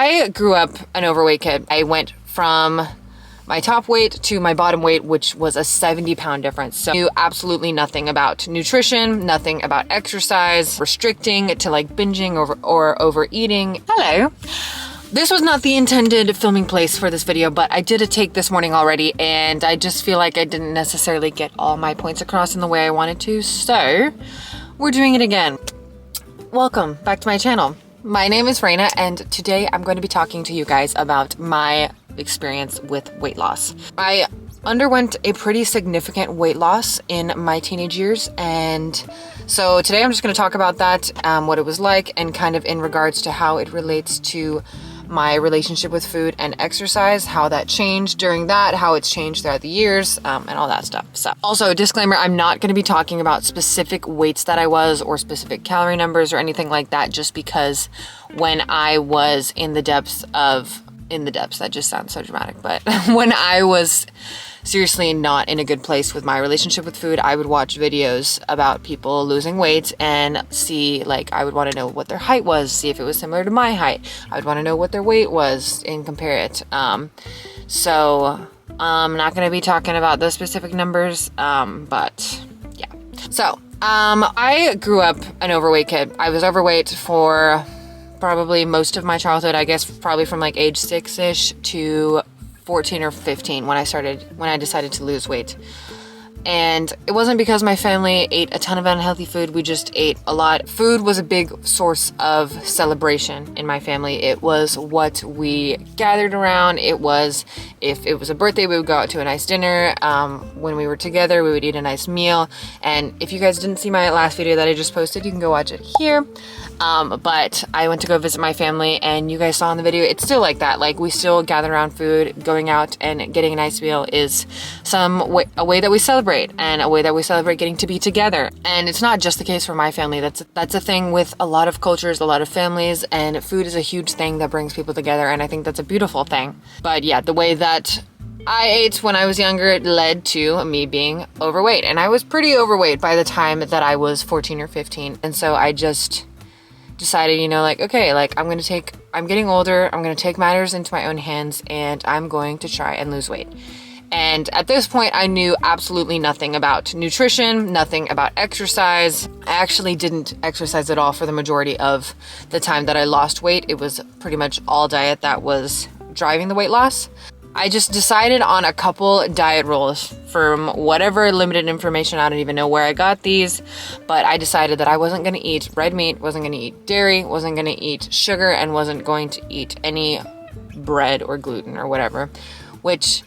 I grew up an overweight kid. I went from my top weight to my bottom weight, which was a 70-pound difference. So I knew absolutely nothing about nutrition, nothing about exercise, restricting to like binging or overeating. Hello. This was not the intended filming place for this video, but I did a take this morning already, and I just feel like I didn't necessarily get all my points across in the way I wanted to, so we're doing it again. Welcome back to my channel. My name is Raina, and today I'm going to be talking to you guys about my experience with weight loss. I underwent a pretty significant weight loss in my teenage years, and so today I'm just going to talk about that, what it was like, and kind of in regards to how it relates to my relationship with food and exercise, how that changed during that, how it's changed throughout the years, and all that stuff. So also, disclaimer, I'm not going to be talking about specific weights that I was or specific calorie numbers or anything like that, just because when I was in the depths, that just sounds so dramatic, but when I was seriously not in a good place with my relationship with food, I would watch videos about people losing weight and see, like, I would want to know what their height was, see if it was similar to my height. I would want to know what their weight was and compare it. So I'm not going to be talking about those specific numbers, but yeah. So I grew up an overweight kid. I was overweight for probably most of my childhood, I guess probably from like age 6-ish to 14 or 15 when I decided to lose weight. And it wasn't because my family ate a ton of unhealthy food, we just ate a lot. Food was a big source of celebration in my family. It was what we gathered around. It was, if it was a birthday, we would go out to a nice dinner. When we were together, we would eat a nice meal. And if you guys didn't see my last video that I just posted, you can go watch it here. But I went to go visit my family, and you guys saw in the video, it's still like that. Like, we still gather around food. Going out and getting a nice meal is a way that we celebrate, and a way that we celebrate getting to be together. And it's not just the case for my family. That's a thing with a lot of cultures, a lot of families, and food is a huge thing that brings people together, and I think that's a beautiful thing. But yeah, the way that I ate when I was younger, it led to me being overweight, and I was pretty overweight by the time that I was 14 or 15. And so I just decided, okay, like I'm getting older, I'm going to take matters into my own hands, and I'm going to try and lose weight. And at this point, I knew absolutely nothing about nutrition, nothing about exercise. I actually didn't exercise at all for the majority of the time that I lost weight. It was pretty much all diet that was driving the weight loss. I just decided on a couple diet rules from whatever limited information. I don't even know where I got these, but I decided that I wasn't going to eat red meat, wasn't going to eat dairy, wasn't going to eat sugar, and wasn't going to eat any bread or gluten or whatever, which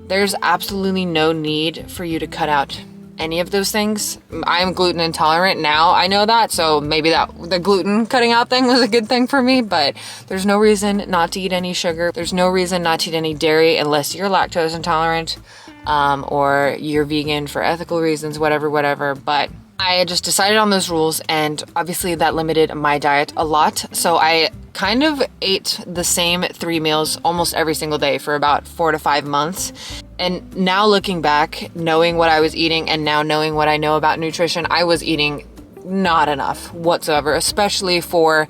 there's absolutely no need for you to cut out any of those things. I'm gluten intolerant now, I know that, so maybe the gluten cutting out thing was a good thing for me, but there's no reason not to eat any sugar. There's no reason not to eat any dairy unless you're lactose intolerant, or you're vegan for ethical reasons, whatever, but I just decided on those rules, and obviously that limited my diet a lot. So I kind of ate the same 3 meals almost every single day for about 4 to 5 months. And now looking back, knowing what I was eating and now knowing what I know about nutrition, I was eating not enough whatsoever, especially for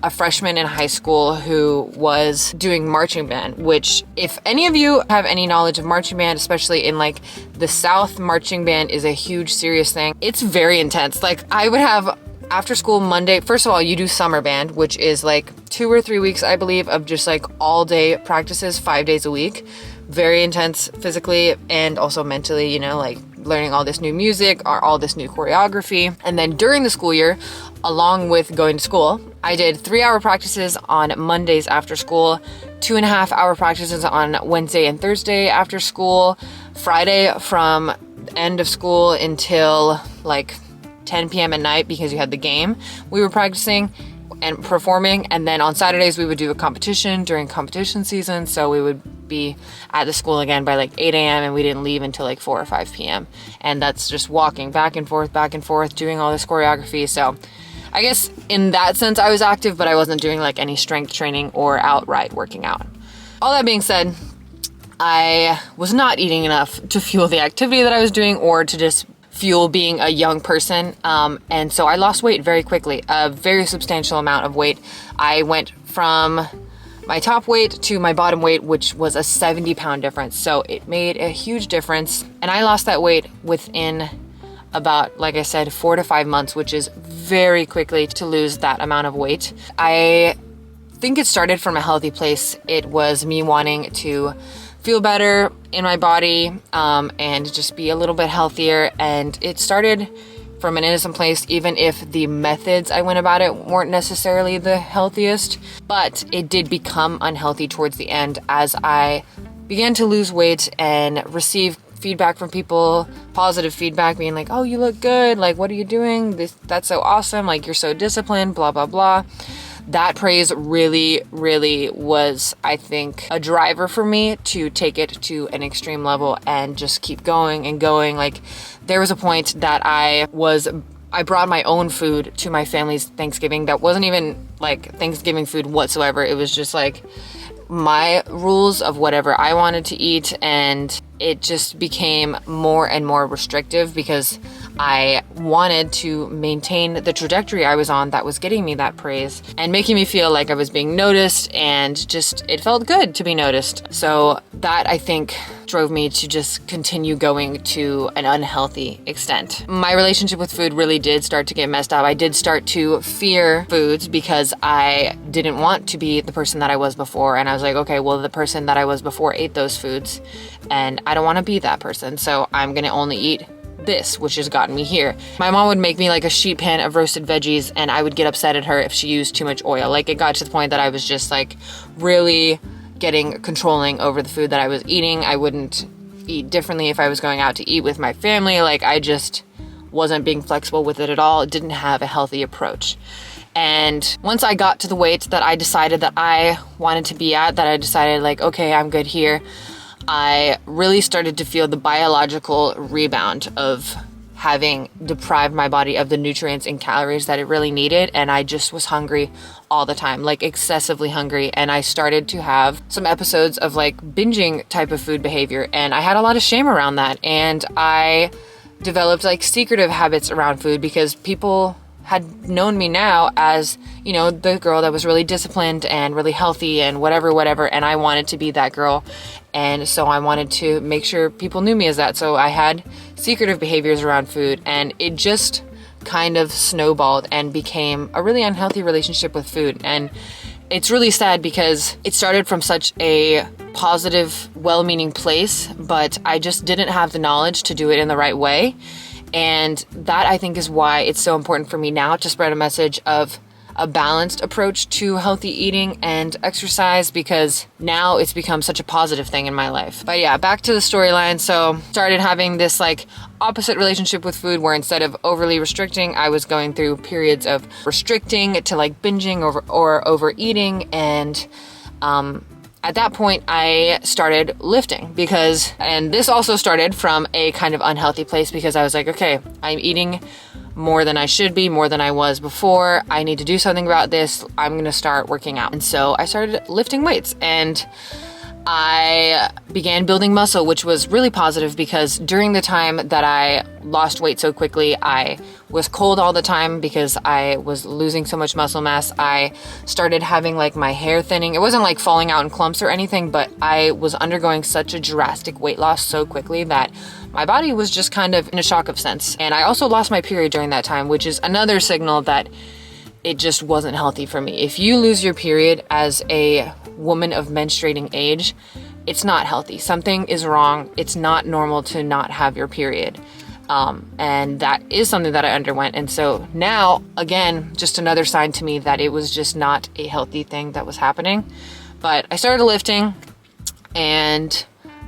a freshman in high school who was doing marching band, which if any of you have any knowledge of marching band, especially in like the South, marching band is a huge, serious thing. It's very intense. Like, I would have after school Monday, first of all, you do summer band, which is like 2 or 3 weeks, I believe, of just like all day practices, 5 days a week. Very intense physically and also mentally, like learning all this new music or all this new choreography. And then during the school year, along with going to school, I did 3-hour practices on Mondays after school, 2.5-hour practices on Wednesday and Thursday after school, Friday from end of school until like 10 p.m. at night because you had the game. We were practicing and performing, and then on Saturdays we would do a competition during competition season, so we would be at the school again by like 8 a.m. and we didn't leave until like 4 or 5 p.m. And that's just walking back and forth, doing all this choreography. So I guess in that sense I was active, but I wasn't doing like any strength training or outright working out. All that being said, I was not eating enough to fuel the activity that I was doing or to just fuel being a young person. And so I lost weight very quickly, a very substantial amount of weight. I went from my top weight to my bottom weight, which was a 70-pound difference. So it made a huge difference. And I lost that weight within about, like I said, 4 to 5 months, which is very quickly to lose that amount of weight. I think it started from a healthy place. It was me wanting to feel better in my body and just be a little bit healthier. And it started from an innocent place, even if the methods I went about it weren't necessarily the healthiest. But it did become unhealthy towards the end as I began to lose weight and receive feedback from people, positive feedback, being like, oh, you look good, like, what are you doing? That's so awesome, like, you're so disciplined, blah, blah, blah. That praise really, really was, I think, a driver for me to take it to an extreme level and just keep going and going. Like, there was a point that I brought my own food to my family's Thanksgiving that wasn't even like Thanksgiving food whatsoever. It was just like my rules of whatever I wanted to eat, and it just became more and more restrictive because I wanted to maintain the trajectory I was on that was getting me that praise and making me feel like I was being noticed, and just it felt good to be noticed. So that, I think, drove me to just continue going to an unhealthy extent. My relationship with food really did start to get messed up. I did start to fear foods because I didn't want to be the person that I was before. And I was like, okay, well, the person that I was before ate those foods and I don't want to be that person. So I'm going to only eat this, which has gotten me here. My mom would make me like a sheet pan of roasted veggies and I would get upset at her if she used too much oil. Like, it got to the point that I was just like really getting controlling over the food that I was eating. I wouldn't eat differently if I was going out to eat with my family. Like, I just wasn't being flexible with it at all. It didn't have a healthy approach. And once I got to the weight that I decided that I wanted to be at, that I decided like, okay, I'm good here, I really started to feel the biological rebound of having deprived my body of the nutrients and calories that it really needed. And I just was hungry all the time, like excessively hungry. And I started to have some episodes of like binging type of food behavior. And I had a lot of shame around that. And I developed like secretive habits around food because people had known me now as, you know, the girl that was really disciplined and really healthy and whatever. And I wanted to be that girl. And so I wanted to make sure people knew me as that. So I had secretive behaviors around food, and it just kind of snowballed and became a really unhealthy relationship with food. And it's really sad because it started from such a positive, well-meaning place, but I just didn't have the knowledge to do it in the right way. And that, I think, is why it's so important for me now to spread a message of a balanced approach to healthy eating and exercise, because now it's become such a positive thing in my life. But yeah, back to the storyline. So started having this like opposite relationship with food where instead of overly restricting, I was going through periods of restricting to like binging or overeating. And at that point, I started lifting and this also started from a kind of unhealthy place because I was like, okay, I'm eating more than I should be, more than I was before. I need to do something about this. I'm going to start working out. And so I started lifting weights and I began building muscle, which was really positive because during the time that I lost weight so quickly, I was cold all the time because I was losing so much muscle mass. I started having like my hair thinning. It wasn't like falling out in clumps or anything, but I was undergoing such a drastic weight loss so quickly that my body was just kind of in a shock of sense. And I also lost my period during that time, which is another signal that it just wasn't healthy for me. If you lose your period as a woman of menstruating age, it's not healthy. Something is wrong. It's not normal to not have your period. And that is something that I underwent. And so now, again, just another sign to me that it was just not a healthy thing that was happening. But I started lifting, and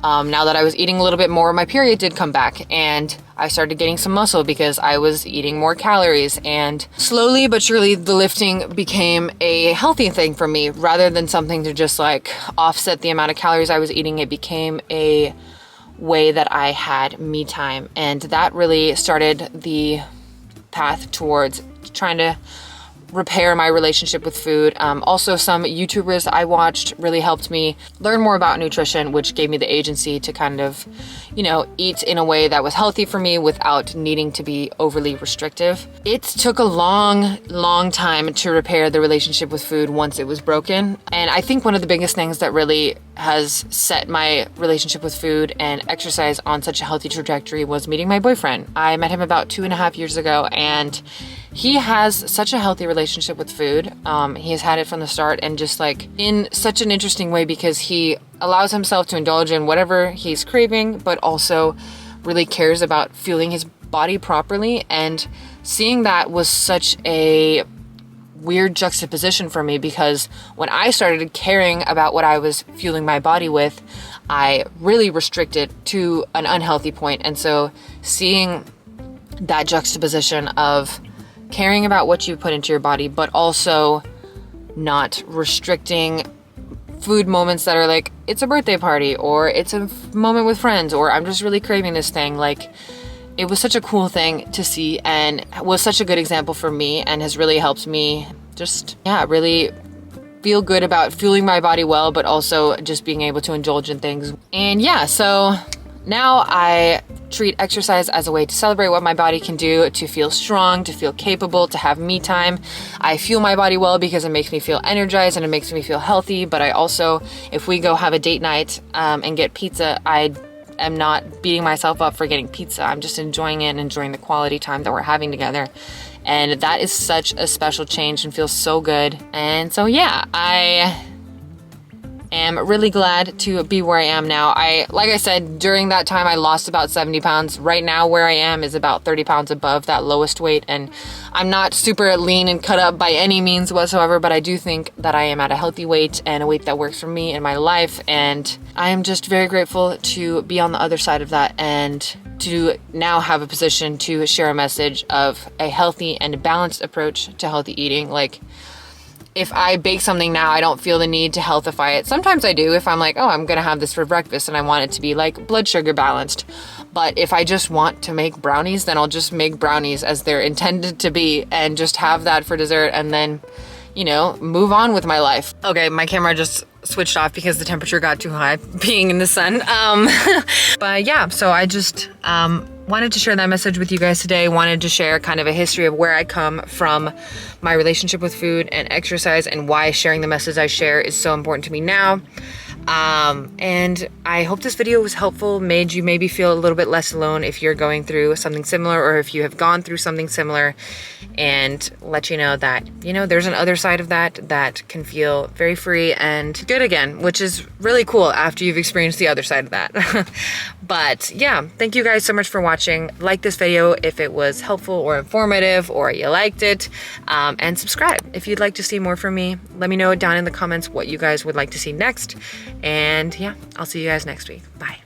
now that I was eating a little bit more, my period did come back, and I started getting some muscle because I was eating more calories. And slowly but surely, the lifting became a healthy thing for me rather than something to just like offset the amount of calories I was eating. It became a way that I had me time, and that really started the path towards trying to repair my relationship with food. Also, some YouTubers I watched really helped me learn more about nutrition, which gave me the agency to kind of, you know, eat in a way that was healthy for me without needing to be overly restrictive. It took a long time to repair the relationship with food once it was broken. And I think one of the biggest things that really has set my relationship with food and exercise on such a healthy trajectory was meeting my boyfriend. I met him about 2.5 years ago, and he has such a healthy relationship with food. He has had it from the start, and just like in such an interesting way, because he allows himself to indulge in whatever he's craving, but also really cares about fueling his body properly. And seeing that was such a weird juxtaposition for me, because when I started caring about what I was fueling my body with, I really restricted to an unhealthy point. And so seeing that juxtaposition of caring about what you put into your body, but also not restricting food moments that are like, it's a birthday party, or it's a moment with friends, or I'm just really craving this thing. Like, it was such a cool thing to see, and was such a good example for me, and has really helped me just, yeah, really feel good about fueling my body well, but also just being able to indulge in things. And yeah, so now I treat exercise as a way to celebrate what my body can do, to feel strong, to feel capable, to have me time. I fuel my body well because it makes me feel energized and it makes me feel healthy. But I also, if we go have a date night and get pizza, I am not beating myself up for getting pizza. I'm just enjoying it and enjoying the quality time that we're having together. And that is such a special change and feels so good. And so yeah, I am really glad to be where I am now. Like I said, during that time I lost about 70 pounds. Right now where I am is about 30 pounds above that lowest weight, and I'm not super lean and cut up by any means whatsoever, but I do think that I am at a healthy weight and a weight that works for me in my life. And I am just very grateful to be on the other side of that, and to now have a position to share a message of a healthy and balanced approach to healthy eating. Like, if I bake something now, I don't feel the need to healthify it. Sometimes I do if I'm like, oh, I'm gonna have this for breakfast and I want it to be like blood sugar balanced. But if I just want to make brownies, then I'll just make brownies as they're intended to be and just have that for dessert, and then, you know, move on with my life. Okay, my camera just switched off because the temperature got too high being in the sun. But yeah, so I just wanted to share that message with you guys today. Wanted to share kind of a history of where I come from, my relationship with food and exercise, and why sharing the message I share is so important to me now. And I hope this video was helpful, made you maybe feel a little bit less alone if you're going through something similar, or if you have gone through something similar, and let you know that, you know, there's an other side of that can feel very free and good again, which is really cool after you've experienced the other side of that. But yeah, thank you guys so much for watching. Like this video if it was helpful or informative, or you liked it, and subscribe if you'd like to see more from me. Let me know down in the comments what you guys would like to see next. And yeah, I'll see you guys next week. Bye.